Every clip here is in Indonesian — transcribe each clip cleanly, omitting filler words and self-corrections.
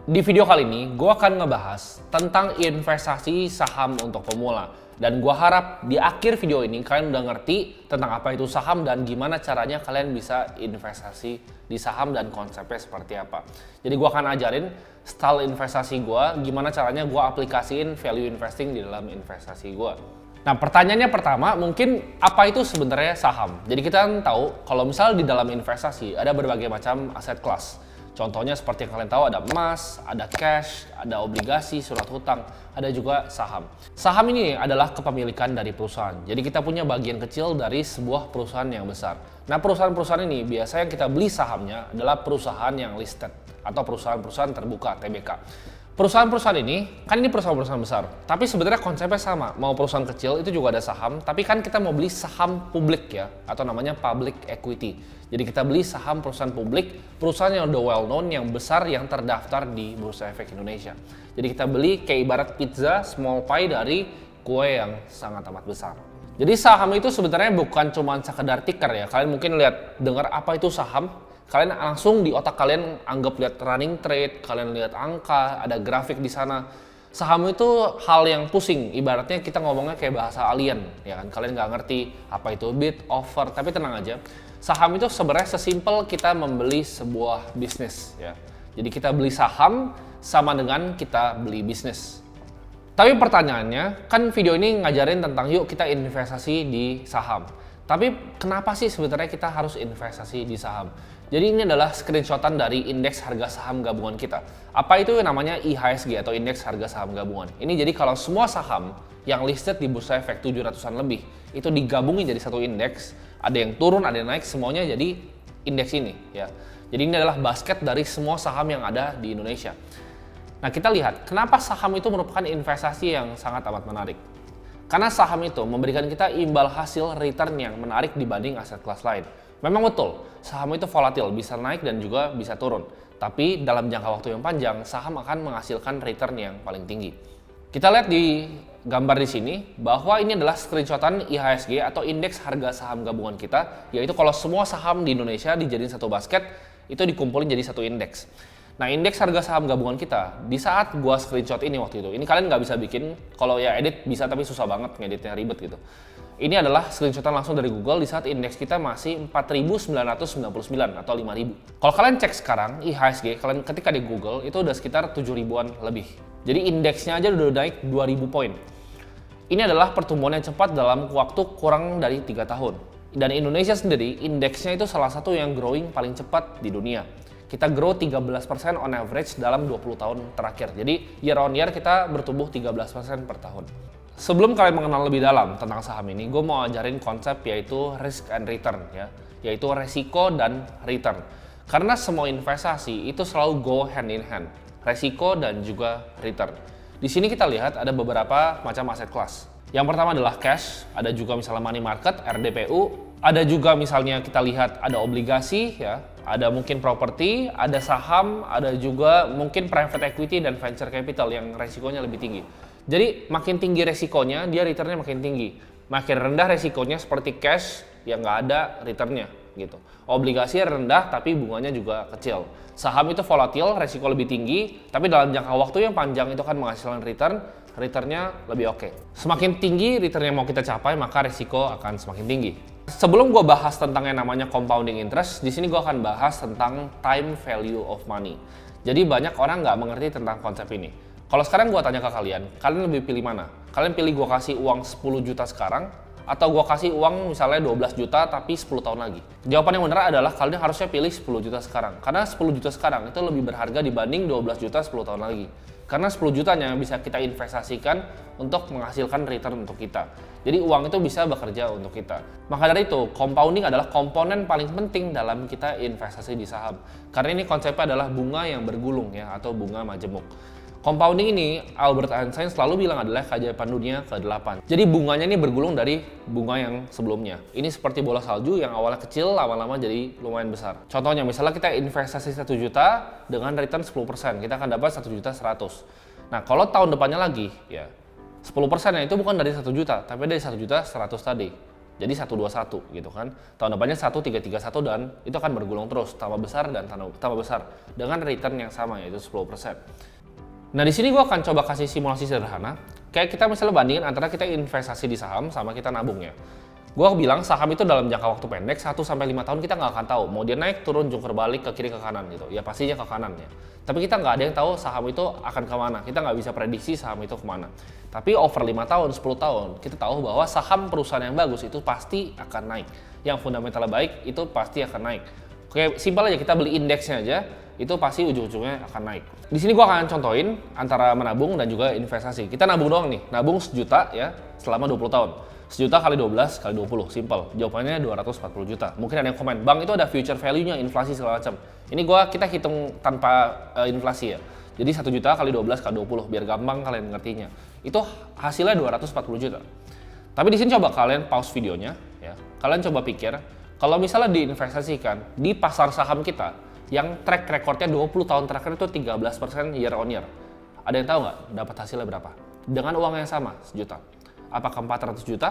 Di video kali ini, gue akan ngebahas tentang investasi saham untuk pemula. Dan gue harap di akhir video ini kalian udah ngerti tentang apa itu saham dan gimana caranya kalian bisa investasi di saham dan konsepnya seperti apa. Jadi gue akan ajarin style investasi gue, gimana caranya gue aplikasiin value investing di dalam investasi gue. Nah, pertanyaannya pertama, mungkin apa itu sebenarnya saham? Jadi kita kan tahu kalau misal di dalam investasi ada berbagai macam aset kelas. Contohnya seperti yang kalian tahu ada emas, ada cash, ada obligasi, surat hutang, ada juga saham. Saham ini adalah kepemilikan dari perusahaan. Jadi kita punya bagian kecil dari sebuah perusahaan yang besar. Nah, perusahaan-perusahaan ini biasanya yang kita beli sahamnya adalah perusahaan yang listed atau perusahaan-perusahaan terbuka (TBK). Perusahaan-perusahaan ini, kan ini perusahaan-perusahaan besar, tapi sebenarnya konsepnya sama. Mau perusahaan kecil itu juga ada saham, tapi kan kita mau beli saham publik ya, atau namanya public equity. Jadi kita beli saham perusahaan publik, perusahaan yang udah well known, yang besar, yang terdaftar di Bursa Efek Indonesia. Jadi kita beli kayak ibarat pizza small pie dari kue yang sangat amat besar. Jadi saham itu sebenarnya bukan cuma sekedar ticker ya. Kalian mungkin dengar apa itu saham, kalian langsung di otak kalian anggap lihat running trade, kalian lihat angka, ada grafik di sana. Saham itu hal yang pusing, ibaratnya kita ngomongnya kayak bahasa alien, ya kan? Kalian nggak ngerti apa itu bid, offer, tapi tenang aja. Saham itu sebenarnya sesimpel kita membeli sebuah bisnis, ya. Jadi kita beli saham sama dengan kita beli bisnis. Tapi pertanyaannya, kan video ini ngajarin tentang yuk kita investasi di saham. Tapi kenapa sih sebenarnya kita harus investasi di saham? Jadi ini adalah screenshotan dari indeks harga saham gabungan kita. Apa itu namanya IHSG atau indeks harga saham gabungan? Ini jadi kalau semua saham yang listed di Bursa Efek 700-an lebih itu digabungin jadi satu indeks, ada yang turun, ada yang naik, semuanya jadi indeks ini ya. Jadi ini adalah basket dari semua saham yang ada di Indonesia. Nah, kita lihat kenapa saham itu merupakan investasi yang sangat amat menarik. Karena saham itu memberikan kita imbal hasil return yang menarik dibanding aset kelas lain. Memang betul, saham itu volatil, bisa naik dan juga bisa turun. Tapi dalam jangka waktu yang panjang, saham akan menghasilkan return yang paling tinggi. Kita lihat di gambar di sini bahwa ini adalah screenshotan IHSG atau indeks harga saham gabungan kita, yaitu kalau semua saham di Indonesia dijadiin satu basket, itu dikumpulin jadi satu indeks. Nah, indeks harga saham gabungan kita, di saat gua screenshot ini waktu itu, ini kalian nggak bisa bikin, kalau ya edit bisa tapi susah banget, ngeditnya ribet gitu. Ini adalah screenshotan langsung dari Google di saat indeks kita masih 4.999 atau 5.000. Kalau kalian cek sekarang IHSG, kalian ketika di Google itu udah sekitar 7.000-an lebih. Jadi indeksnya aja udah naik 2.000 poin. Ini adalah pertumbuhan yang cepat dalam waktu kurang dari 3 tahun. Dan Indonesia sendiri, indeksnya itu salah satu yang growing paling cepat di dunia. Kita grow 13% on average dalam 20 tahun terakhir. Jadi year on year kita bertumbuh 13% per tahun. Sebelum kalian mengenal lebih dalam tentang saham ini, gue mau ajarin konsep yaitu risk and return ya, yaitu resiko dan return. Karena semua investasi itu selalu go hand in hand, resiko dan juga return. Di sini kita lihat ada beberapa macam aset kelas. Yang pertama adalah cash, ada juga misalnya money market, RDPU, ada juga misalnya kita lihat ada obligasi ya, ada mungkin properti, ada saham, ada juga mungkin private equity dan venture capital yang resikonya lebih tinggi. Jadi makin tinggi resikonya, dia returnnya makin tinggi. Makin rendah resikonya seperti cash yang nggak ada returnnya gitu. Obligasi rendah tapi bunganya juga kecil. Saham itu volatil, resiko lebih tinggi, tapi dalam jangka waktu yang panjang itu akan menghasilkan returnnya lebih oke. Semakin tinggi return yang mau kita capai, maka resiko akan semakin tinggi. Sebelum gue bahas tentang yang namanya compounding interest, di sini gue akan bahas tentang time value of money. Jadi banyak orang nggak mengerti tentang konsep ini. Kalau sekarang gue tanya ke kalian lebih pilih mana? Kalian pilih gue kasih uang 10 juta sekarang, atau gue kasih uang misalnya 12 juta tapi 10 tahun lagi? Jawaban yang benar adalah kalian harusnya pilih 10 juta sekarang. Karena 10 juta sekarang itu lebih berharga dibanding 12 juta 10 tahun lagi. Karena 10 jutanya bisa kita investasikan untuk menghasilkan return untuk kita. Jadi uang itu bisa bekerja untuk kita. Maka dari itu, compounding adalah komponen paling penting dalam kita investasi di saham. Karena ini konsepnya adalah bunga yang bergulung ya, atau bunga majemuk. Compounding ini, Albert Einstein selalu bilang adalah keajaiban dunia ke-8. Jadi bunganya ini bergulung dari bunga yang sebelumnya. Ini seperti bola salju yang awalnya kecil, lama-lama jadi lumayan besar. Contohnya, misalnya kita investasi 1 juta dengan return 10%, kita akan dapat 1 juta 100. Nah, kalau tahun depannya lagi, ya 10%-nya itu bukan dari 1 juta, tapi dari 1 juta 100 tadi. Jadi 121 gitu kan. Tahun depannya 1331 dan itu akan bergulung terus, tambah besar dan tambah besar dengan return yang sama yaitu 10%. Nah, di sini gue akan coba kasih simulasi sederhana. Kayak kita misalnya bandingin antara kita investasi di saham sama kita nabung ya. Gue bilang saham itu dalam jangka waktu pendek 1-5 tahun kita nggak akan tahu mau dia naik, turun, jungkir balik ke kiri ke kanan gitu. Ya pastinya ke kanan ya. Tapi kita nggak ada yang tahu saham itu akan kemana. Kita nggak bisa prediksi saham itu kemana. Tapi over 5 tahun, 10 tahun, kita tahu bahwa saham perusahaan yang bagus itu pasti akan naik. Yang fundamentalnya baik itu pasti akan naik. Oke, simpel aja, kita beli indeksnya aja, itu pasti ujung-ujungnya akan naik. Di sini gua akan contohin antara menabung dan juga investasi. Kita nabung doang nih, nabung 1 juta ya selama 20 tahun. 1 juta kali 12 kali 20, simple. Jawabannya 240 juta. Mungkin ada yang komen, "Bang, itu ada future value-nya, inflasi segala macam." Ini kita hitung tanpa inflasi ya. Jadi 1 juta kali 12 kali 20 biar gampang kalian ngertinya. Itu hasilnya 240 juta. Tapi di sini coba kalian pause videonya ya. Kalian coba pikir kalau misalnya diinvestasikan di pasar saham kita yang track recordnya 20 tahun terakhir itu 13% year on year. Ada yang tahu nggak dapat hasilnya berapa? Dengan uang yang sama, 1 juta. Apakah 400 juta?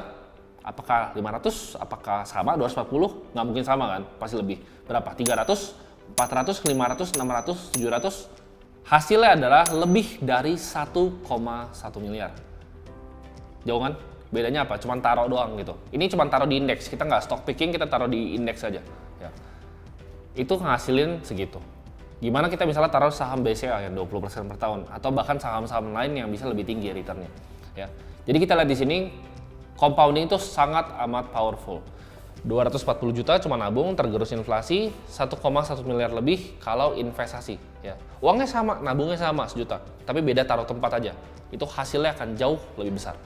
Apakah 500? Apakah sama 240? Nggak mungkin sama kan? Pasti lebih. Berapa? 300? 400? 500? 600? 700? Hasilnya adalah lebih dari 1,1 miliar. Jauh kan? Bedanya apa? Cuman taruh doang gitu. Ini cuman taruh di indeks. Kita nggak stock picking, kita taruh di indeks saja. Ya. Itu ngasilin segitu. Gimana kita misalnya taruh saham BCA yang 20% per tahun atau bahkan saham-saham lain yang bisa lebih tinggi returnnya. Ya. Jadi kita lihat di sini compounding itu sangat amat powerful. 240 juta cuma nabung, tergerus inflasi, 1,1 miliar lebih kalau investasi. Ya. Uangnya sama, nabungnya sama 1 juta, tapi beda taruh tempat aja. Itu hasilnya akan jauh lebih besar.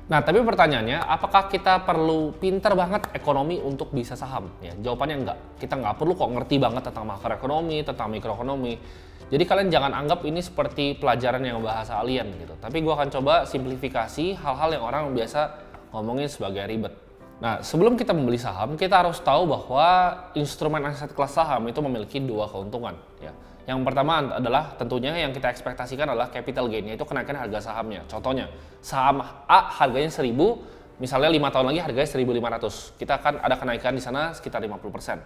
Nah, tapi pertanyaannya, apakah kita perlu pinter banget ekonomi untuk bisa saham? Ya, jawabannya enggak. Kita nggak perlu kok ngerti banget tentang makroekonomi, tentang mikroekonomi. Jadi kalian jangan anggap ini seperti pelajaran yang bahasa alien gitu. Tapi gue akan coba simplifikasi hal-hal yang orang biasa ngomongin sebagai ribet. Nah, sebelum kita membeli saham, kita harus tahu bahwa instrumen aset kelas saham itu memiliki 2 keuntungan. Ya. Yang pertama adalah tentunya yang kita ekspektasikan adalah capital gain, yaitu kenaikan harga sahamnya. Contohnya, saham A harganya 1.000, misalnya 5 tahun lagi harganya 1.500. Kita akan ada kenaikan di sana sekitar 50%.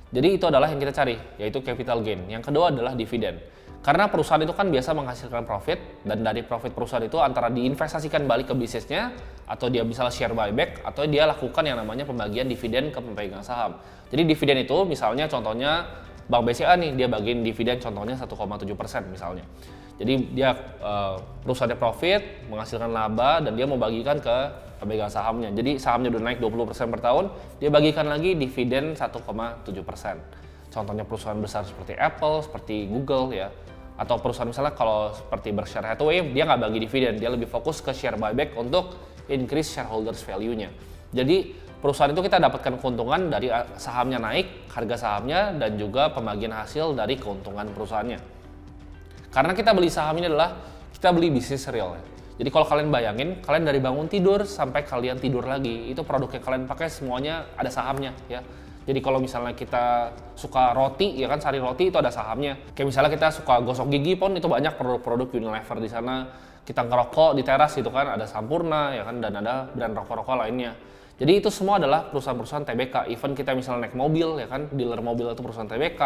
Jadi itu adalah yang kita cari, yaitu capital gain. Yang kedua adalah dividen. Karena perusahaan itu kan biasa menghasilkan profit, dan dari profit perusahaan itu antara diinvestasikan balik ke bisnisnya, atau dia bisa share buyback, atau dia lakukan yang namanya pembagian dividen ke pemegang saham. Jadi dividen itu misalnya contohnya Bank BCA nih, dia bagiin dividen contohnya 1,7% misalnya. Jadi dia perusahaannya profit, menghasilkan laba, dan dia mau bagikan ke pemegang sahamnya. Jadi sahamnya udah naik 20% per tahun, dia bagikan lagi dividen 1,7%. Contohnya perusahaan besar seperti Apple, seperti Google ya. Atau perusahaan misalnya kalau seperti Berkshire Hathaway, dia nggak bagi dividen, dia lebih fokus ke share buyback untuk increase shareholders value-nya. Jadi perusahaan itu kita dapatkan keuntungan dari sahamnya naik, harga sahamnya, dan juga pembagian hasil dari keuntungan perusahaannya. Karena kita beli saham ini adalah kita beli bisnis real ya. Jadi kalau kalian bayangin, kalian dari bangun tidur sampai kalian tidur lagi, itu produk yang kalian pakai semuanya ada sahamnya ya. Jadi kalau misalnya kita suka roti, ya kan sari roti itu ada sahamnya. Kayak misalnya kita suka gosok gigi pun itu banyak produk-produk Unilever di sana. Kita ngerokok di teras itu kan ada Sampurna ya kan, dan ada brand rokok-rokok lainnya. Jadi itu semua adalah perusahaan-perusahaan TBK. Even kita misalnya naik mobil ya kan, dealer mobil itu perusahaan TBK,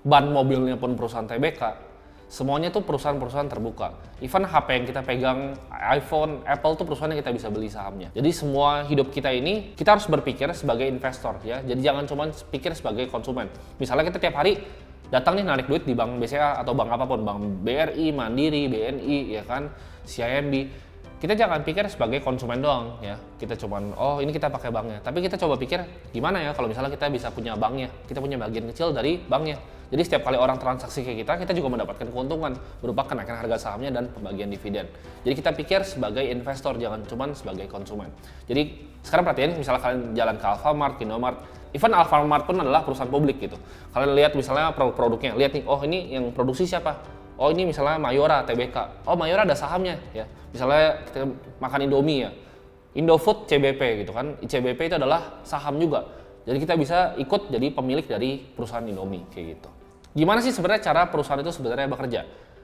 ban mobilnya pun perusahaan TBK. Semuanya tuh perusahaan-perusahaan terbuka. Even HP yang kita pegang, iPhone, Apple tuh perusahaan yang kita bisa beli sahamnya. Jadi semua hidup kita ini, kita harus berpikir sebagai investor ya. Jadi jangan cuma pikir sebagai konsumen. Misalnya kita tiap hari datang nih narik duit di bank BCA atau bank apapun, bank BRI, Mandiri, BNI, ya kan, CIMB. Kita jangan pikir sebagai konsumen doang ya. Kita cuman, oh ini kita pakai banknya. Tapi kita coba pikir gimana ya kalau misalnya kita bisa punya banknya. Kita punya bagian kecil dari banknya. Jadi setiap kali orang transaksi ke kita juga mendapatkan keuntungan berupa kenaikan harga sahamnya dan pembagian dividen. Jadi kita pikir sebagai investor, jangan cuma sebagai konsumen. Jadi sekarang perhatiin, misalnya kalian jalan ke Alfamart, Indomart, even Alfamart pun adalah perusahaan publik gitu. Kalian lihat misalnya produk-produknya, lihat nih, oh ini yang produksi siapa? Oh ini misalnya Mayora, TBK. Oh Mayora ada sahamnya ya. Misalnya kita makan Indomie ya, Indofood CBP gitu kan. CBP itu adalah saham juga. Jadi kita bisa ikut jadi pemilik dari perusahaan Indomie kayak gitu. Gimana sih sebenarnya cara perusahaan itu sebenarnya bekerja?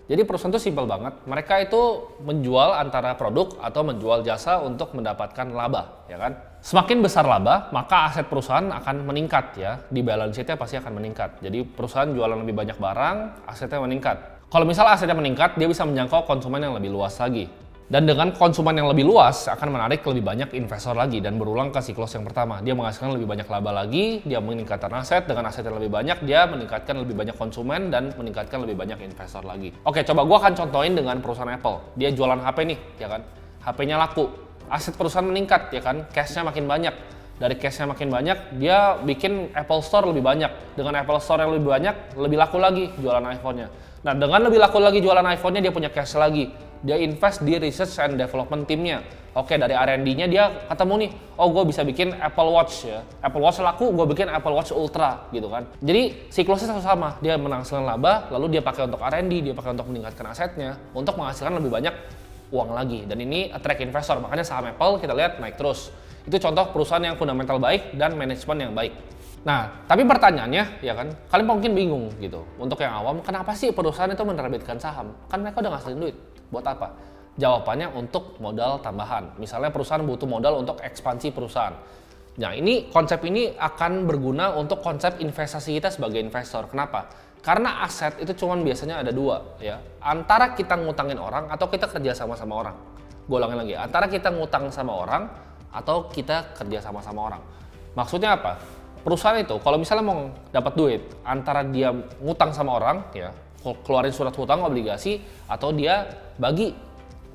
Jadi perusahaan itu simpel banget. Mereka itu menjual antara produk atau menjual jasa untuk mendapatkan laba, ya kan? Semakin besar laba, maka aset perusahaan akan meningkat ya. Di balance sheet-nya pasti akan meningkat. Jadi perusahaan jualan lebih banyak barang, asetnya meningkat. Kalau misalnya asetnya meningkat, dia bisa menjangkau konsumen yang lebih luas lagi. Dan dengan konsumen yang lebih luas akan menarik lebih banyak investor lagi dan berulang ke siklus yang pertama. Dia menghasilkan lebih banyak laba lagi, dia meningkatkan aset, dengan aset yang lebih banyak dia meningkatkan lebih banyak konsumen dan meningkatkan lebih banyak investor lagi. Oke, coba gua akan contohin dengan perusahaan Apple. Dia jualan HP nih, ya kan? HP-nya laku, aset perusahaan meningkat, ya kan? Cash-nya makin banyak. Dari cash-nya makin banyak, dia bikin Apple Store lebih banyak. Dengan Apple Store yang lebih banyak, lebih laku lagi jualan iPhone-nya. Nah, dengan lebih laku lagi jualan iPhone-nya, dia punya cash lagi. Dia invest di research and development timnya. Oke, dari R&D-nya dia ketemu nih, oh gue bisa bikin Apple Watch ya. Apple Watch laku, gue bikin Apple Watch Ultra gitu kan. Jadi siklusnya sama, dia menghasilkan laba, lalu dia pakai untuk R&D, dia pakai untuk meningkatkan asetnya, untuk menghasilkan lebih banyak uang lagi. Dan ini attract investor, makanya saham Apple kita lihat naik terus. Itu contoh perusahaan yang fundamental baik dan manajemen yang baik. Nah, tapi pertanyaannya ya kan, kalian mungkin bingung gitu. Untuk yang awam, kenapa sih perusahaan itu menerbitkan saham? Kan mereka udah ngasilin duit. Buat apa? Jawabannya untuk modal tambahan. Misalnya perusahaan butuh modal untuk ekspansi perusahaan. Nah, konsep ini akan berguna untuk konsep investasi kita sebagai investor. Kenapa? Karena aset itu cuman biasanya ada dua ya. Antara kita ngutangin orang atau kita kerja sama orang. Gue ulangin lagi, antara kita ngutang sama orang atau kita kerja sama orang. Maksudnya apa? Perusahaan itu kalau misalnya mau dapat duit antara dia ngutang sama orang ya, keluarin surat hutang obligasi atau dia bagi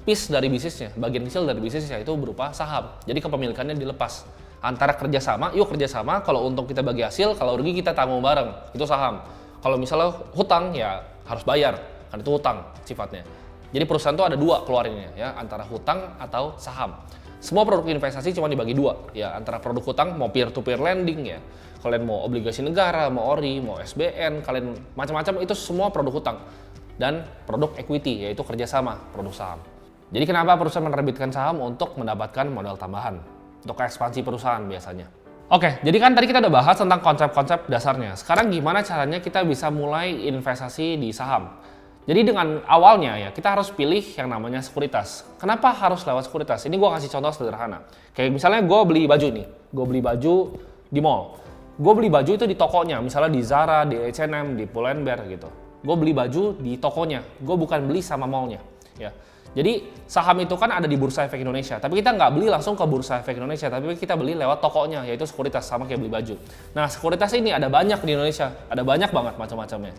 piece dari bisnisnya, bagian kecil dari bisnisnya itu berupa saham. Jadi kepemilikannya dilepas. Antara kerjasama, yuk kerjasama, kalau untung kita bagi hasil, kalau rugi kita tanggung bareng, itu saham. Kalau misalnya hutang ya harus bayar, kan itu hutang sifatnya. Jadi perusahaan itu ada dua keluarinnya ya, antara hutang atau saham. Semua produk investasi cuma dibagi dua ya, antara produk hutang mau peer to peer lending ya. Kalian mau obligasi negara, mau ORI, mau SBN, kalian macam-macam itu semua produk hutang. Dan produk equity yaitu kerjasama, produk saham. Jadi kenapa perusahaan menerbitkan saham? Untuk mendapatkan modal tambahan, untuk ekspansi perusahaan biasanya. Oke, jadi kan tadi kita udah bahas tentang konsep-konsep dasarnya. Sekarang gimana caranya kita bisa mulai investasi di saham? Jadi dengan awalnya ya kita harus pilih yang namanya sekuritas. Kenapa harus lewat sekuritas? Ini gue kasih contoh sederhana. Kayak misalnya gue beli baju nih, gue beli baju di mall. Gue beli baju itu di tokonya, misalnya di Zara, di H&M, di Pull&Bear gitu. Gue beli baju di tokonya, gue bukan beli sama mallnya. Ya. Jadi saham itu kan ada di Bursa Efek Indonesia, tapi kita nggak beli langsung ke Bursa Efek Indonesia, tapi kita beli lewat tokonya, yaitu sekuritas, sama kayak beli baju. Nah sekuritas ini ada banyak di Indonesia, ada banyak banget macam-macamnya.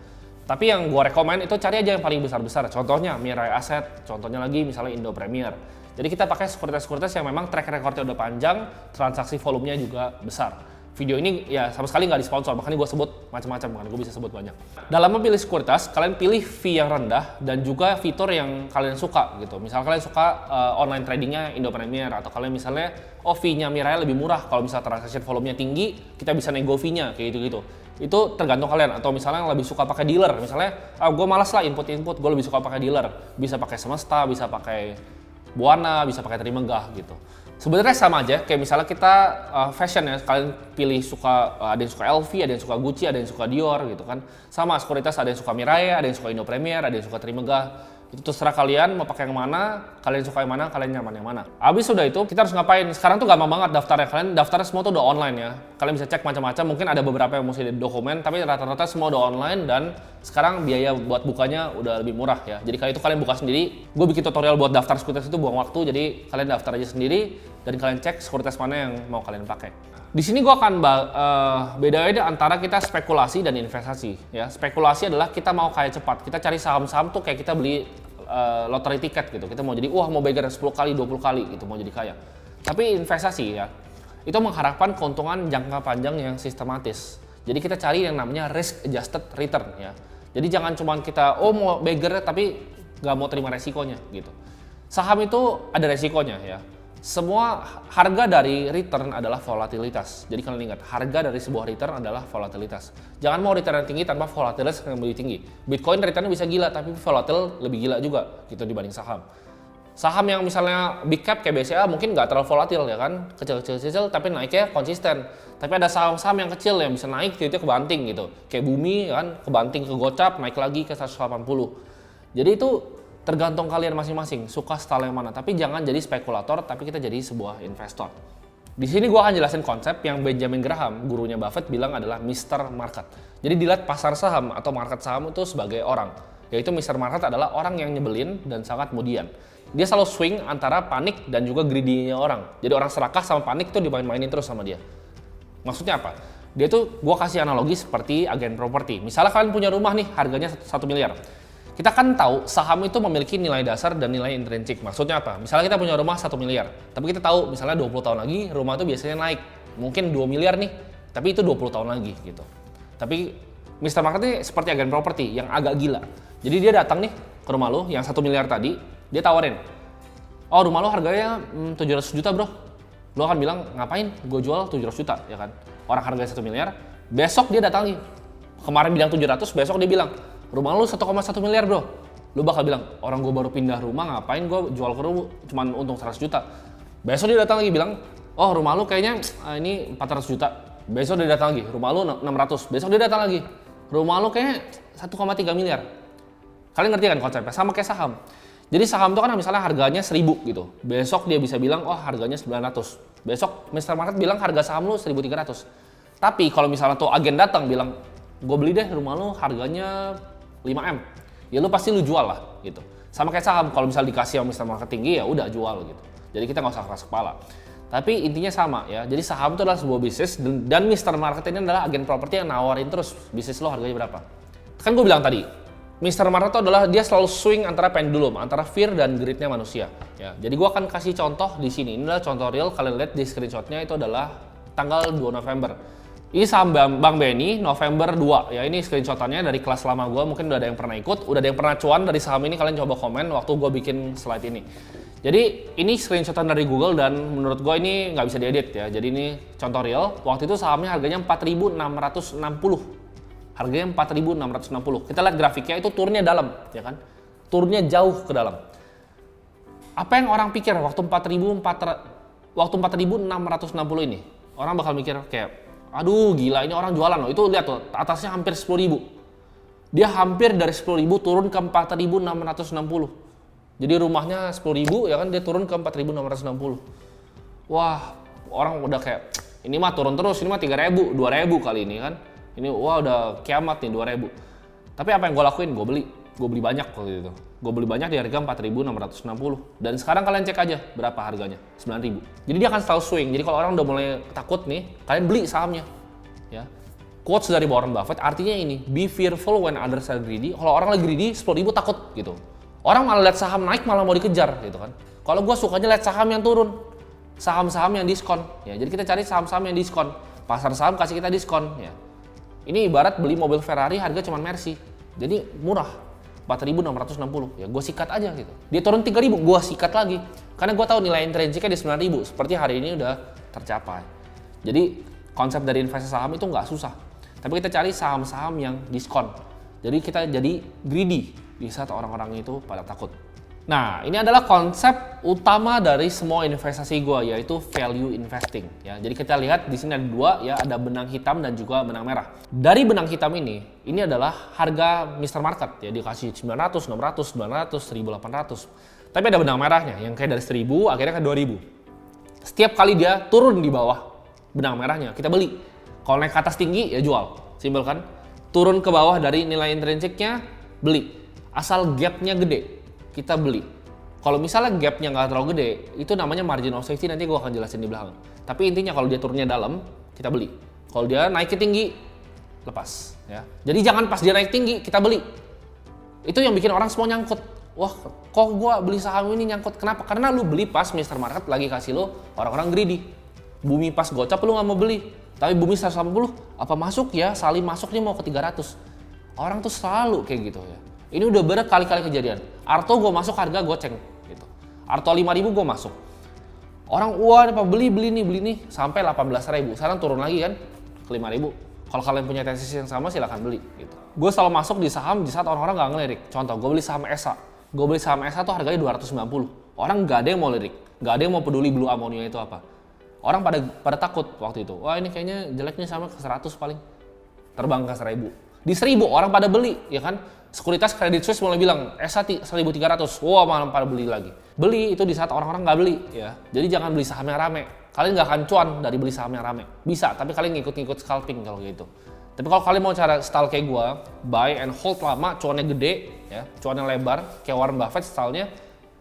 Tapi yang gue rekomen itu cari aja yang paling besar-besar. Contohnya Mirai Asset, contohnya lagi misalnya Indo Premier. Jadi kita pakai sekuritas-sekuritas yang memang track recordnya udah panjang, transaksi volumenya juga besar. Video ini ya sama sekali nggak disponsor, makanya gue sebut macam-macam, makanya gue bisa sebut banyak. Dalam memilih sekuritas, kalian pilih fee yang rendah dan juga fitur yang kalian suka gitu. Misal kalian suka online tradingnya Indo Premier, atau kalian misalnya fee-nya Mirai lebih murah, kalau misalnya transaksi volumenya tinggi, kita bisa nego fee-nya kayak gitu-gitu. Itu tergantung kalian. Atau misalnya yang lebih suka pakai dealer, misalnya gue malas lah input-input, gue lebih suka pakai dealer. Bisa pakai Semesta, bisa pakai Buana, bisa pakai Trimegah gitu. Sebenarnya sama aja, kayak misalnya kita fashion ya, kalian pilih suka, ada yang suka LV, ada yang suka Gucci, ada yang suka Dior gitu kan. Sama sekuritas, ada yang suka Mirai, ada yang suka Indo Premier, ada yang suka Trimegah. Itu terserah kalian mau pakai yang mana, kalian suka yang mana, kalian nyaman yang mana. Habis sudah itu kita harus ngapain? Sekarang tuh gampang banget daftarnya, kalian daftarnya semua tuh udah online ya. Kalian bisa cek macam-macam, mungkin ada beberapa yang mesti di dokumen, tapi rata-rata semua udah online dan sekarang biaya buat bukanya udah lebih murah ya. Jadi kali itu kalian buka sendiri. Gue bikin tutorial buat daftar sekuritas itu buang waktu, jadi kalian daftar aja sendiri dan kalian cek sekuritas mana yang mau kalian pakai. Di sini gue akan bedain antara kita spekulasi dan investasi. Ya, spekulasi adalah kita mau kaya cepat. Kita cari saham-saham tuh kayak kita beli lottery tiket gitu. Kita mau jadi mau beggar 10 kali, 20 kali gitu, mau jadi kaya. Tapi investasi ya, itu mengharapkan keuntungan jangka panjang yang sistematis. Jadi kita cari yang namanya risk adjusted return ya. Jadi jangan cuma kita mau beggar tapi nggak mau terima resikonya gitu. Saham itu ada resikonya ya. Semua harga dari return adalah volatilitas. Jadi kalian ingat, harga dari sebuah return adalah volatilitas. Jangan mau return yang tinggi tanpa volatilitas yang lebih tinggi. Bitcoin returnnya bisa gila, tapi volatil lebih gila juga gitu dibanding saham. Saham yang misalnya big cap kayak BCA mungkin nggak terlalu volatil ya kan, kecil-kecil tapi naiknya konsisten. Tapi ada saham-saham yang kecil yang bisa naik, itu kebanting gitu. Kayak Bumi kan, kebanting ke gocap, naik lagi ke 180. Jadi itu tergantung kalian masing-masing, suka style yang mana. Tapi jangan jadi spekulator, tapi kita jadi sebuah investor. Di sini gue akan jelasin konsep yang Benjamin Graham, gurunya Buffett, bilang adalah Mr. Market. Jadi dilihat pasar saham atau market saham itu sebagai orang. Yaitu Mr. Market adalah orang yang nyebelin dan sangat kemudian. Dia selalu swing antara panik dan juga greedy-nya orang. Jadi orang serakah sama panik tuh dimain-mainin terus sama dia. Maksudnya apa? Dia tuh, gue kasih analogi seperti agen properti. Misalnya kalian punya rumah nih, harganya 1 miliar. Kita kan tahu saham itu memiliki nilai dasar dan nilai intrinsik. Maksudnya apa? Misalnya kita punya rumah 1 miliar. Tapi kita tahu misalnya 20 tahun lagi rumah itu biasanya naik. Mungkin 2 miliar nih, tapi itu 20 tahun lagi gitu. Tapi Mr. Market ini seperti agen properti yang agak gila. Jadi dia datang nih ke rumah lo yang 1 miliar tadi, dia tawarin. Oh, rumah lo harganya 700 juta bro. Lo akan bilang, ngapain gue jual 700 juta ya kan? Orang harganya 1 miliar, besok dia datang lagi. Kemarin bilang 700, besok dia bilang, rumah lu 1,1 miliar bro. Lu bakal bilang, orang gue baru pindah rumah, ngapain gue jual ke rumah cuman untung 100 juta. Besok dia datang lagi bilang, oh rumah lu kayaknya ini 400 juta. Besok dia datang lagi, rumah lu 600. Besok dia datang lagi, rumah lu kayaknya 1,3 miliar. Kalian ngerti kan konsepnya? Sama kayak saham. Jadi saham itu kan misalnya harganya 1000 gitu. Besok dia bisa bilang, oh harganya 900. Besok Mr. Market bilang harga saham lu 1300. Tapi kalau misalnya tuh agen datang bilang, gue beli deh rumah lu harganya 5M, ya lu pasti lu jual lah gitu. Sama kayak saham, kalau misalnya dikasih sama Mr. Market tinggi ya udah jual gitu. Jadi kita nggak usah keras kepala. Tapi intinya sama ya. Jadi saham itu adalah sebuah bisnis dan Mr. Market ini adalah agen properti yang nawarin terus bisnis lo harganya berapa. Kan gue bilang tadi, Mr. Market itu adalah dia selalu swing antara pendulum, antara fear dan greed-nya manusia. Ya, jadi gue akan kasih contoh di sini. Ini adalah contoh real. Kalian lihat di screenshotnya itu adalah tanggal 2 November. Ini saham Bang Benny November 2 ya, ini screenshotannya dari kelas lama gue, mungkin udah ada yang pernah ikut, udah ada yang pernah cuan dari saham ini, kalian coba komen waktu gue bikin slide ini. Jadi ini screenshotan dari Google dan menurut gue ini nggak bisa diedit ya, jadi ini contoh real. Waktu itu sahamnya harganya 4.660, harganya 4.660. Kita lihat grafiknya itu turunnya dalam ya kan, turunnya jauh ke dalam. Apa yang orang pikir waktu 4.660 ini? Orang bakal mikir kayak, aduh gila ini orang jualan loh, itu lihat tuh atasnya hampir 10.000. Dia hampir dari 10.000 turun ke 4.660. Jadi rumahnya 10.000 ya kan, dia turun ke 4.660. Wah, orang udah kayak, ini mah turun terus, ini mah 3.000, 2.000 kali ini kan. Ini wah udah kiamat nih 2.000. Tapi apa yang gue lakuin? Gue beli banyak waktu itu. Gue beli banyak di harga 4.660. Dan sekarang kalian cek aja berapa harganya, 9.000. Jadi dia akan selalu swing. Jadi kalau orang udah mulai takut nih, kalian beli sahamnya. Ya. Quotes dari Warren Buffett artinya ini, be fearful when others are greedy. Kalau orang lagi greedy, 10.000 takut gitu. Orang malah lihat saham naik malah mau dikejar gitu kan. Kalau gue sukanya lihat saham yang turun, saham-saham yang diskon. Ya, jadi kita cari saham-saham yang diskon. Pasar saham kasih kita diskon. Ya. Ini ibarat beli mobil Ferrari harga cuma Mercy. Jadi murah. 4.660, ya gue sikat aja gitu. Dia turun 3.000, gue sikat lagi. Karena gue tahu nilai intrinsiknya di 9.000, seperti hari ini udah tercapai. Jadi konsep dari investasi saham itu nggak susah. Tapi kita cari saham-saham yang diskon. Jadi kita jadi greedy di saat orang-orang itu pada takut. Nah, ini adalah konsep utama dari semua investasi gue, yaitu value investing. Ya, jadi kita lihat di sini ada dua, ya, ada benang hitam dan juga benang merah. Dari benang hitam ini adalah harga Mr. Market, ya, dikasih 900, 600, 900, 1800. Tapi ada benang merahnya, yang kayak dari 1000 akhirnya ke 2000. Setiap kali dia turun di bawah benang merahnya, kita beli. Kalau naik ke atas tinggi, ya jual. Simpel kan? Turun ke bawah dari nilai intrinsiknya, beli. Asal gapnya gede, kita beli. Kalau misalnya gapnya nggak terlalu gede, itu namanya margin of safety, nanti gue akan jelasin di belakang. Tapi intinya kalau dia turunnya dalam, kita beli. Kalau dia naiknya tinggi, lepas. Ya. Jadi jangan pas dia naik tinggi, kita beli. Itu yang bikin orang semua nyangkut. Wah, kok gue beli saham ini nyangkut? Kenapa? Karena lu beli pas Mr. Market lagi kasih lo orang-orang greedy. Bumi pas gocap lu nggak mau beli. Tapi bumi 180, apa masuk ya? Salim masuk nih mau ke 300. Orang tuh selalu kayak gitu ya. Ini udah berkali-kali kejadian. Arto gue masuk harga goceng gitu. Arto 5.000 gue masuk. Orang wah apa beli nih sampai 18.000. Sekarang turun lagi kan ke 5.000. Kalau kalian punya tesis yang sama silahkan beli gitu. Gue selalu masuk di saham di saat orang-orang nggak ngelirik. Contoh gue beli saham ESA. Gue beli saham ESA tuh harganya 290. Orang nggak ada yang mau lirik, nggak ada yang mau peduli blue ammonia itu apa. Orang pada takut waktu itu. Wah ini kayaknya jeleknya sama ke 100 paling. Terbang ke 1.000. Di 1000 orang pada beli, ya kan? Sekuritas Credit Suisse mulai bilang, S1 1.300, wah malah pada beli lagi. Beli itu di saat orang-orang nggak beli, ya. Jadi jangan beli saham yang rame. Kalian nggak akan cuan dari beli saham yang rame. Bisa, tapi kalian ngikut-ngikut scalping kalau gitu. Tapi kalau kalian mau cara style kayak gue, buy and hold lama, cuannya gede, ya, cuannya lebar, kayak Warren Buffett stylenya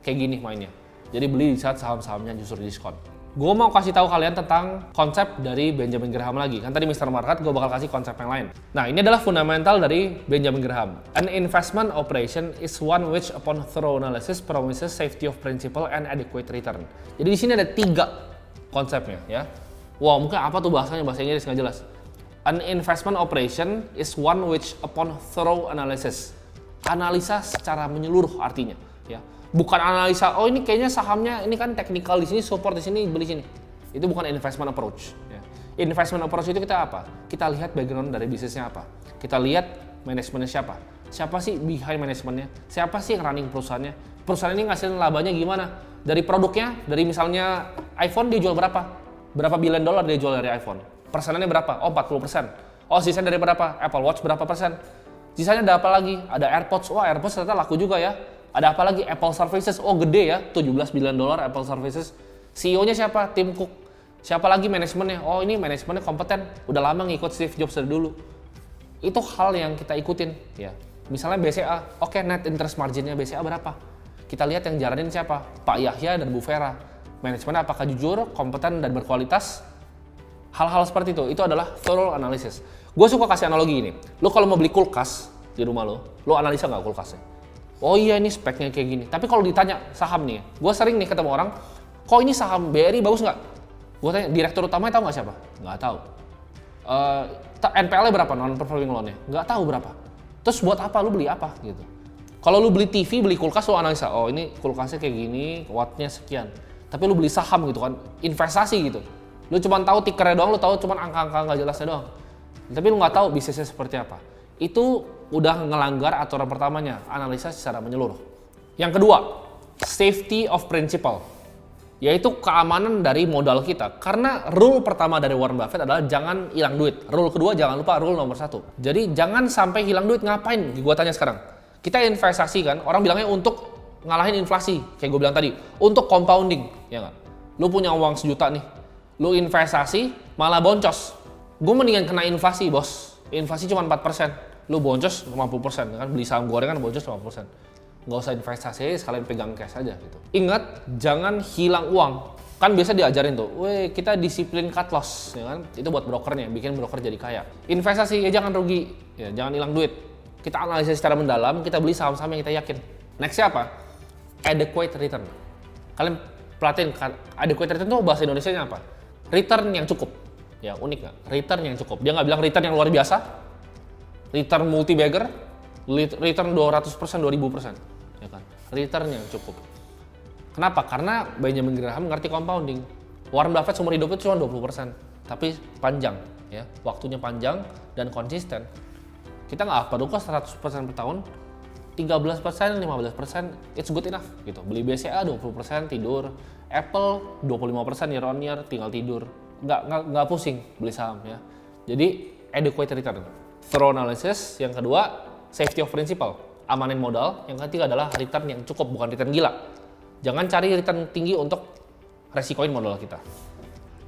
kayak gini mainnya. Jadi beli di saat saham-sahamnya justru diskon. Gue mau kasih tahu kalian tentang konsep dari Benjamin Graham lagi. Kan tadi Mr. Market gue bakal kasih konsep yang lain. Nah, ini adalah fundamental dari Benjamin Graham. An investment operation is one which upon thorough analysis promises safety of principal and adequate return. Jadi di sini ada 3 konsepnya, ya. Wah, mungkin apa tuh bahasanya, bahasa Inggris nggak jelas. An investment operation is one which upon thorough analysis. Analisa secara menyeluruh artinya, ya. Bukan analisa, oh ini kayaknya sahamnya ini kan technical di sini, support di sini, beli sini. Itu bukan investment approach. Ya. Investment approach itu kita apa? Kita lihat background dari bisnisnya apa. Kita lihat manajemennya siapa. Siapa sih behind manajemennya? Siapa sih yang running perusahaannya? Perusahaan ini ngasihin labanya gimana? Dari produknya, dari misalnya iPhone dia jual berapa? Berapa billion dollar dia jual dari iPhone? Persenannya berapa? Oh 40%. Oh sisanya dari berapa? Apple Watch berapa persen? Sisanya ada apa lagi? Ada AirPods. Wah AirPods ternyata laku juga ya. Ada apa lagi? Apple Services. Oh gede ya, 17 billion dollar Apple Services. CEO-nya siapa? Tim Cook. Siapa lagi manajemennya? Oh ini manajemennya kompeten. Udah lama ngikut Steve Jobs dari dulu. Itu hal yang kita ikutin. Ya. Misalnya BCA. Oke, net interest marginnya BCA berapa? Kita lihat yang jalanin siapa? Pak Yahya dan Bu Vera. Manajemennya apakah jujur, kompeten, dan berkualitas? Hal-hal seperti itu adalah thorough analysis. Gue suka kasih analogi ini. Lo kalau mau beli kulkas di rumah lo analisa nggak kulkasnya? Oh iya ini speknya kayak gini. Tapi kalau ditanya saham nih, gue sering nih ketemu orang, kok ini saham BRI bagus nggak? Gue tanya, direktur utamanya tahu nggak siapa? Nggak tahu. NPL-nya berapa? Non-performing loan-nya? Nggak tahu berapa. Terus buat apa? Lu beli apa? Gitu. Kalau lu beli TV, beli kulkas, lu analisa, oh ini kulkasnya kayak gini, wattnya sekian. Tapi lu beli saham gitu kan, investasi gitu. Lu cuma tahu tikernya doang, lu tahu cuma angka-angka nggak jelasnya doang. Tapi lu nggak tahu bisnisnya seperti apa. Itu udah ngelanggar aturan pertamanya, analisa secara menyeluruh. Yang kedua, safety of principal, yaitu keamanan dari modal kita. Karena rule pertama dari Warren Buffett adalah jangan hilang duit. Rule kedua, jangan lupa rule nomor 1. Jadi jangan sampai hilang duit. Ngapain? Gua tanya sekarang. Kita investasi kan, orang bilangnya untuk ngalahin inflasi, kayak gue bilang tadi, untuk compounding, ya nggak? Lu punya uang 1 juta nih, lu investasi malah boncos. Gue mendingan kena inflasi, bos. Inflasi cuma 4%. Lu boncos 50%, kan beli saham gorengan boncos 50%. Nggak usah investasi, sekalian pegang cash aja gitu. Ingat, jangan hilang uang. Kan biasa diajarin tuh, weh kita disiplin cut loss, ya kan? Itu buat brokernya, bikin broker jadi kaya. Investasi ya jangan rugi, ya jangan hilang duit. Kita analisis secara mendalam, kita beli saham-saham yang kita yakin. Next apa? Adequate return. Kalian perhatiin, adequate return itu bahasa Indonesianya apa? Return yang cukup. Ya unik nggak? Return yang cukup. Dia nggak bilang return yang luar biasa, return multi-bagger, return 200%, 2000%. Ya kan? Return yang cukup. Kenapa? Karena Benjamin Graham ngerti compounding. Warren Buffett seumur hidup itu cuma 20%. Tapi panjang. Ya, waktunya panjang dan konsisten. Kita nggak apa kok 100% per tahun. 13%, 15%, it's good enough. Gitu. Beli BCA 20% tidur. Apple 25% year on year tinggal tidur. Nggak pusing beli saham. Ya. Jadi, adequate return. Thorough analysis, yang kedua safety of principal, amanin modal, yang ketiga adalah return yang cukup, bukan return gila. Jangan cari return tinggi untuk resikoin modal kita.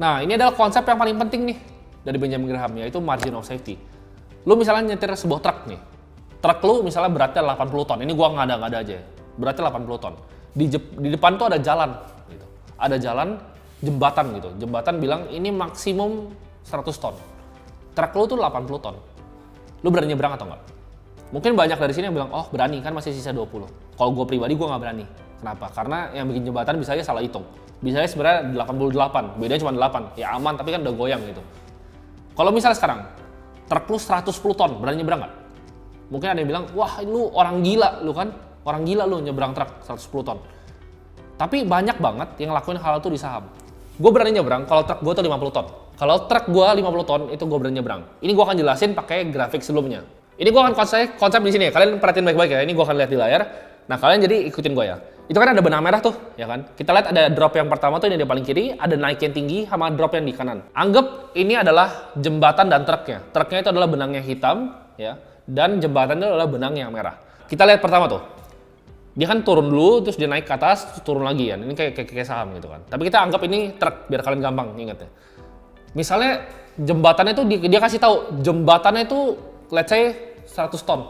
Nah ini adalah konsep yang paling penting nih dari Benjamin Graham, yaitu margin of safety. Lu misalnya nyetir sebuah truk nih, truk lu misalnya beratnya 80 ton, ini gua ngada-ngada aja ya, beratnya 80 ton. Di depan tuh ada jalan, gitu. Ada jalan, jembatan gitu, jembatan bilang ini maksimum 100 ton. Truk lu tuh 80 ton. Lu berani nyebrang atau enggak? Mungkin banyak dari sini yang bilang, oh berani kan masih sisa 20. Kalau gue pribadi gue nggak berani. Kenapa? Karena yang bikin jembatan bisa aja salah hitung. Bisa aja sebenarnya 88, bedanya cuma 8. Ya aman, tapi kan udah goyang gitu. Kalau misalnya sekarang, truk lu 110 ton, berani nyebrang nggak? Mungkin ada yang bilang, wah lu orang gila lu kan. Orang gila lu nyebrang truk 110 ton. Tapi banyak banget yang lakuin hal itu di saham. Gue berani nyebrang kalau truk gue tuh 50 ton. Kalau truk gue 50 ton, itu gue berani nyebrang. Ini gue akan jelasin pakai grafik sebelumnya. Ini gue akan konsep di sini ya. Kalian perhatiin baik-baik ya. Ini gue akan lihat di layar. Nah kalian jadi ikutin gue ya. Itu kan ada benang merah tuh, ya kan? Kita lihat ada drop yang pertama tuh ini di paling kiri, ada naik yang tinggi sama drop yang di kanan. Anggap ini adalah jembatan dan truknya. Truknya itu adalah benangnya hitam, ya. dan jembatan itu adalah benang yang merah. Kita lihat pertama tuh, dia kan turun dulu, terus dia naik ke atas, terus turun lagi kan. Ini kayak saham gitu kan. Tapi kita anggap ini truk, biar kalian gampang ingatnya. Misalnya jembatannya itu dia kasih tahu jembatannya itu let's say 100 ton.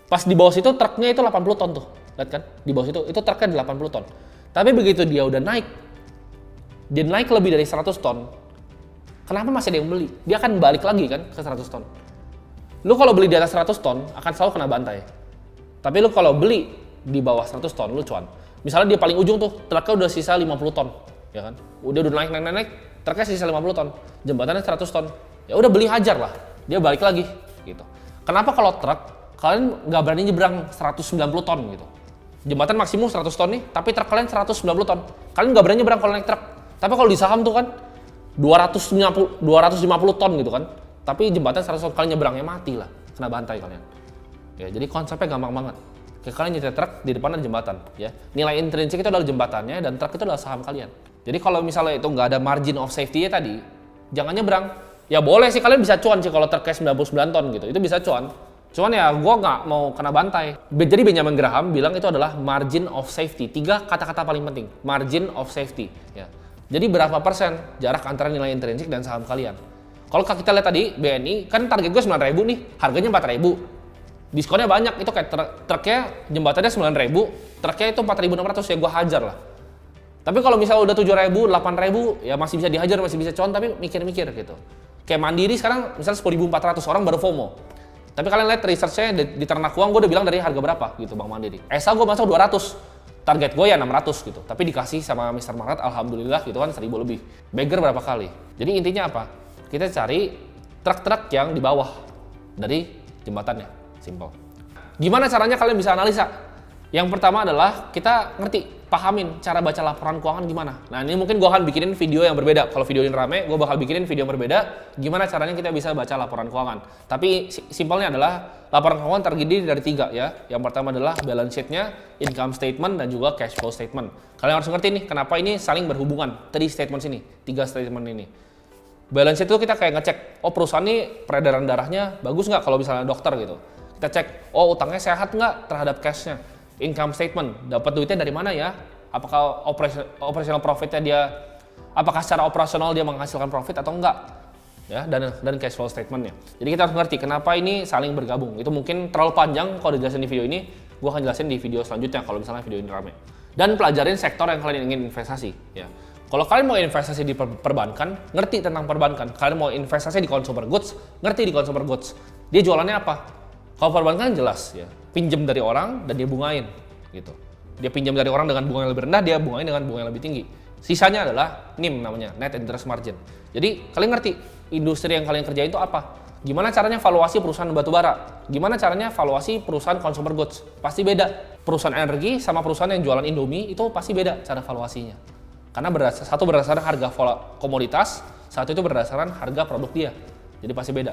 Pas di bawah situ truknya itu 80 ton tuh. Lihat kan? Di bawah itu truknya 80 ton. Tapi begitu dia udah naik, dia naik lebih dari 100 ton. Kenapa masih ada yang beli? Dia akan balik lagi kan ke 100 ton. Lu kalau beli di atas 100 ton akan selalu kena bantai. Tapi lu kalau beli di bawah 100 ton lu cuan. Misalnya dia paling ujung tuh truknya udah sisa 50 ton, ya kan? Udah naik, truknya sisa 50 ton. Jembatannya 100 ton. Ya udah beli hajar lah. Dia balik lagi gitu. Kenapa kalau truk kalian nggak berani nyebrang 190 ton gitu? Jembatan maksimum 100 ton nih, tapi truk kalian 190 ton. Kalian nggak berani nyebrang kalau naik truk. Tapi kalau di saham tuh kan 250 ton gitu kan. Tapi jembatan 100 ton, kalian nyebrangnya mati lah, kena bantai kalian. Ya, jadi konsepnya gampang banget. Kayak kalian nyetir truk, di depan ada jembatan, ya. Nilai intrinsik itu adalah jembatannya dan truk itu adalah saham kalian. Jadi kalau misalnya itu nggak ada margin of safety-nya tadi, jangan nyebrang. Ya boleh sih kalian bisa cuan sih kalau truknya 99 ton gitu, itu bisa cuan. Cuman ya gue nggak mau kena bantai. Jadi Benjamin Graham bilang itu adalah margin of safety. 3 kata-kata paling penting, margin of safety. Ya. Jadi berapa persen jarak antara nilai intrinsik dan saham kalian? Kalau kita lihat tadi BNI kan target gue 9.000 nih, harganya 4.000. Diskonnya banyak, itu kayak truknya jembatannya 9.000, truknya itu 4.600, ya gue hajar lah. Tapi kalau misalnya udah 7.000, 8.000 ya masih bisa dihajar, masih bisa cuan, tapi mikir-mikir gitu. Kayak Mandiri sekarang misalnya 10.400, orang baru FOMO. Tapi kalian lihat research-nya di Ternak Uang, gue udah bilang dari harga berapa gitu Bang Mandiri. ESA gue masuk 200, target gue ya 600 gitu. Tapi dikasih sama Mr. Market, alhamdulillah gitu kan 1.000 lebih. Bagger berapa kali? Jadi intinya apa? Kita cari truk-truk yang di bawah dari jembatannya. Simple. Gimana caranya kalian bisa analisa? Yang pertama adalah kita ngerti, pahamin cara baca laporan keuangan gimana. Nah ini mungkin gue akan bikinin video yang berbeda. Kalau video ini rame, gue bakal bikinin video yang berbeda. Gimana caranya kita bisa baca laporan keuangan. Tapi simpelnya adalah laporan keuangan terdiri dari 3 ya. Yang pertama adalah balance sheet-nya, income statement, dan juga cash flow statement. Kalian harus ngerti nih kenapa ini saling berhubungan. 3 statement sini, 3 statement ini. Balance sheet itu kita kayak ngecek, oh perusahaan ini peredaran darahnya bagus nggak kalau misalnya dokter gitu. Kita cek, oh utangnya sehat nggak terhadap cash-nya. Income statement, dapat duitnya dari mana ya? Apakah operational profit-nya dia, apakah secara operasional dia menghasilkan profit atau enggak? Ya, dan cash flow statement-nya. Jadi kita harus ngerti kenapa ini saling bergabung. Itu mungkin terlalu panjang kalau dijelasin di video ini, gue akan jelasin di video selanjutnya kalau misalnya video ini rame. Dan pelajarin sektor yang kalian ingin investasi. Ya. Kalau kalian mau investasi di perbankan, ngerti tentang perbankan. Kalian mau investasi di consumer goods, ngerti di consumer goods. Dia jualannya apa? Kalau perbankan jelas ya, pinjam dari orang dan dia bungain gitu. Dia pinjam dari orang dengan bunga yang lebih rendah, dia bungain dengan bunga yang lebih tinggi. Sisanya adalah NIM namanya, net interest margin. Jadi kalian ngerti industri yang kalian kerjain itu apa? Gimana caranya valuasi perusahaan batubara? Gimana caranya valuasi perusahaan consumer goods? Pasti beda. Perusahaan energi sama perusahaan yang jualan Indomie itu pasti beda cara valuasinya. Karena satu berdasarkan harga komoditas, satu itu berdasarkan harga produk dia. Jadi pasti beda.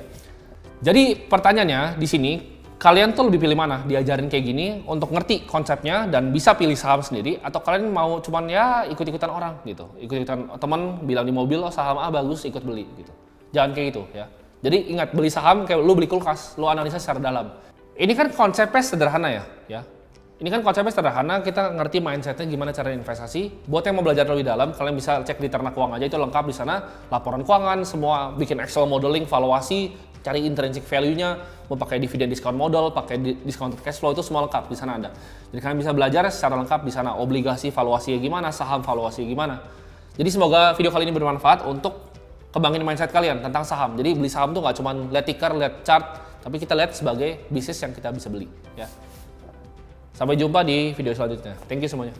Jadi pertanyaannya di sini, kalian tuh lebih pilih mana? Diajarin kayak gini untuk ngerti konsepnya dan bisa pilih saham sendiri, atau kalian mau cuman ya ikut-ikutan orang gitu. Ikut-ikutan teman bilang di mobil, oh saham A bagus, ikut beli gitu. Jangan kayak gitu ya. Jadi ingat, beli saham kayak lu beli kulkas, lu analisa secara dalam. Ini kan konsepnya sederhana ya. Ini kan konsepnya sederhana, kita ngerti mindsetnya gimana cara investasi. Buat yang mau belajar lebih dalam, kalian bisa cek di Ternak Uang aja, itu lengkap di sana. Laporan keuangan, semua bikin Excel modeling, valuasi, cari intrinsic value-nya, mau pakai dividend discount model, pakai discounted cash flow, itu semua lengkap di sana ada. Jadi kalian bisa belajar secara lengkap di sana, obligasi valuasinya gimana, saham valuasinya gimana. Jadi semoga video kali ini bermanfaat untuk kembangin mindset kalian tentang saham. Jadi beli saham tuh nggak cuma lihat ticker, lihat chart, tapi kita lihat sebagai bisnis yang kita bisa beli ya. Sampai jumpa di video selanjutnya. Thank you semuanya.